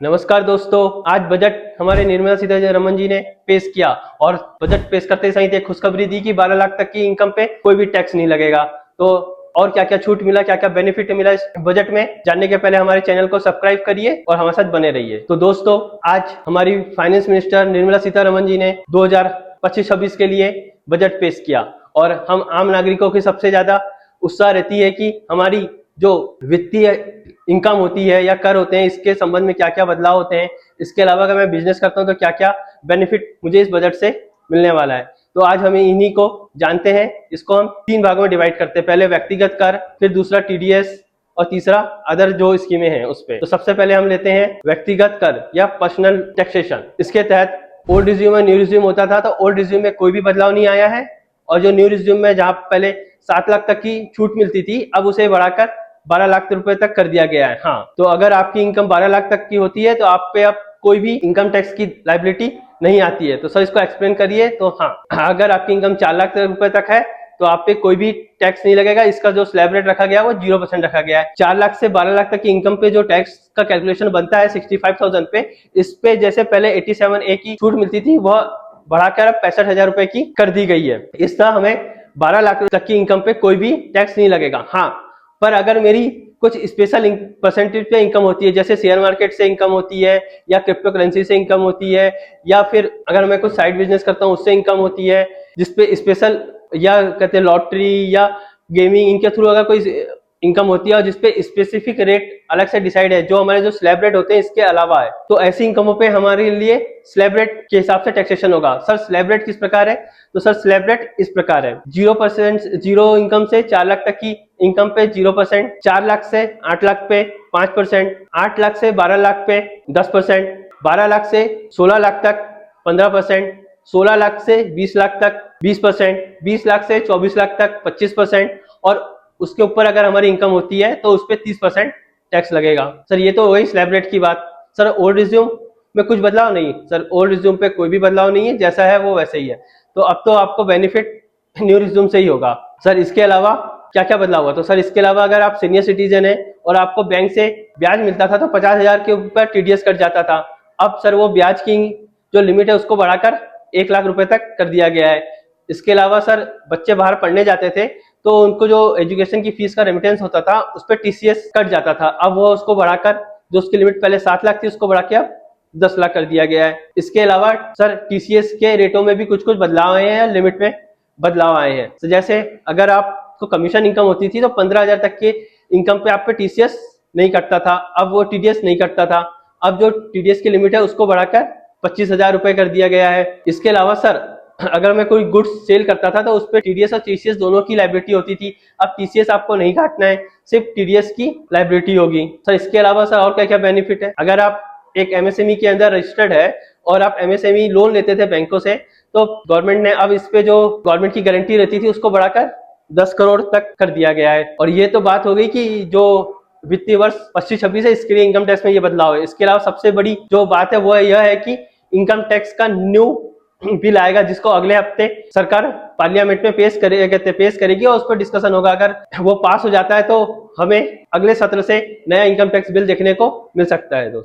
नमस्कार दोस्तों, आज बजट हमारे निर्मला सीतारमण जी ने पेश किया और बजट पेश करते सही एक खुशखबरी दी कि 12 लाख तक की इनकम पे कोई भी टैक्स नहीं लगेगा। तो और क्या क्या छूट मिला, क्या क्या बेनिफिट मिला इस बजट में, जानने के पहले हमारे चैनल को सब्सक्राइब करिए और हमारे साथ बने रहिए। तो दोस्तों, आज हमारी फाइनेंस मिनिस्टर निर्मला सीतारमण जी ने 2025-26 के लिए बजट पेश किया और हम आम नागरिकों की सबसे ज्यादा उत्साह रहती है कि हमारी जो वित्तीय इनकम होती है या कर होते हैं, इसके संबंध में क्या क्या बदलाव होते हैं। इसके अलावा अगर मैं बिजनेस करता हूं तो क्या क्या बेनिफिट मुझे इस बजट से मिलने वाला है। तो आज हम इन्हीं को जानते हैं। इसको हम 3 भागों में डिवाइड करते हैं, पहले व्यक्तिगत कर, फिर दूसरा टीडीएस और तीसरा अदर जो स्कीमें हैं उस पे। तो सबसे पहले हम लेते हैं व्यक्तिगत कर या पर्सनल टैक्सेशन। इसके तहत ओल्ड रिज्यूम में न्यू रिज्यूम होता था, तो ओल्ड रिज्यूम में कोई भी बदलाव नहीं आया है और जो न्यू रिज्यूम में जहां पहले 7 लाख तक की छूट मिलती थी, अब उसे बढ़ाकर 12 लाख रुपए तक कर दिया गया है। हाँ, तो अगर आपकी इनकम 12 लाख तक की होती है तो आप पे अब कोई भी इनकम टैक्स की लायबिलिटी नहीं आती है। तो सर इसको एक्सप्लेन करिए। तो हाँ, अगर आपकी इनकम 4 लाख रुपए तक है तो आप पे कोई भी टैक्स नहीं लगेगा। इसका जो स्लैब रेट रखा गया है वो 0% रखा गया है। 4 लाख से 12 लाख तक की इनकम पे जो टैक्स का कैलकुलेशन बनता है 65,000 पे, इस पे जैसे पहले 87A की छूट मिलती थी वह बढ़ाकर अब 65,000 रुपए की कर दी गई है। इस तरह हमें 12 लाख तक की इनकम पे कोई भी टैक्स नहीं लगेगा। हाँ, पर अगर मेरी कुछ स्पेशल परसेंटेज पे इनकम होती है, जैसे शेयर मार्केट से इनकम होती है या क्रिप्टो करेंसी से इनकम होती है, या फिर अगर मैं कुछ साइड बिजनेस करता हूँ उससे इनकम होती है, जिसपे स्पेशल या कहते हैं लॉटरी या गेमिंग, इनके थ्रू अगर कोई इनकम होती है और जिसपे स्पेसिफिक रेट अलग से डिसाइड है, जो हमारे जो स्लैब रेट होते हैं इसके अलावा है, तो ऐसी इनकमों पे हमारे लिए स्लैब रेट के हिसाब से टैक्सेशन होगा। सर स्लैब रेट किस प्रकार है? तो सर स्लैब रेट इस प्रकार है, 0% जीरो इनकम से 4 लाख तक की इनकम पे 0%, 4 लाख से 8 लाख पे 5%, 8 लाख से 12 लाख पे 10%, 12 लाख से 16 लाख तक 15%, 16 लाख से 20 लाख तक 20%, 20 लाख से 24 लाख तक 25%, और उसके ऊपर अगर हमारी इनकम होती है तो उस पर 30% टैक्स लगेगा। सर ये तो वही स्लैब रेट की बात। सर ओल्ड रिज्यूम में कुछ बदलाव नहीं? सर ओल्ड रिज्यूम पे कोई भी बदलाव नहीं है, जैसा है वो वैसे ही है। तो अब तो आपको बेनिफिट न्यू रिज्यूम से ही होगा। सर इसके अलावा क्या क्या बदलाव हुआ? तो सर इसके अलावा अगर आप सीनियर सिटीजन है और आपको बैंक से ब्याज मिलता था तो 50,000 के ऊपर टीडीएस कट जाता था। अब सर वो ब्याज की जो लिमिट है उसको बढ़ाकर 1 लाख रुपए तक कर दिया गया है। इसके अलावा सर बच्चे बाहर पढ़ने जाते थे तो उनको जो एजुकेशन की फीस का रेमिटेंस होता था उस पर टीसीएस कट जाता था। अब वो उसको बढ़ाकर, जो उसकी लिमिट पहले 7 लाख थी उसको बढ़ा के अब 10 लाख कर दिया गया है। इसके अलावा सर टीसीएस के रेटों में भी कुछ कुछ बदलाव आए हैं, लिमिट में बदलाव आए हैं। तो जैसे अगर आपको कमीशन इनकम होती थी तो 15,000 तक के इनकम पे आप पे टीसीएस नहीं कटता था, अब वो टीडीएस नहीं कटता था। अब जो टीडीएस की लिमिट है उसको बढ़ाकर 25,000 रुपए कर दिया गया है। इसके अलावा सर अगर मैं कोई गुड्स सेल करता था तो उस पर टीडीएस और टीसीएस दोनों की लायबिलिटी होती थी। अब टीसीएस आपको नहीं काटना है, सिर्फ टीडीएस की लायबिलिटी होगी। सर इसके अलावा सर और क्या क्या बेनिफिट है? अगर आप एक एमएसएमई के अंदर रजिस्टर्ड है और आप एमएसएमई लोन लेते थे बैंकों से, तो गवर्नमेंट ने अब इस पे जो गवर्नमेंट की गारंटी रहती थी उसको बढ़ाकर 10 करोड़ तक कर दिया गया है। और ये तो बात हो गई कि जो वित्तीय वर्ष 25-26 है इसके लिए इनकम टैक्स में ये बदलाव है। इसके अलावा सबसे बड़ी जो बात है वो यह है कि इनकम टैक्स का न्यू बिल आएगा, जिसको अगले हफ्ते सरकार पार्लियामेंट में पेश करेगी और उस पर डिस्कशन होगा। अगर वो पास हो जाता है तो हमें अगले सत्र से नया इनकम टैक्स बिल देखने को मिल सकता है दोस्तों।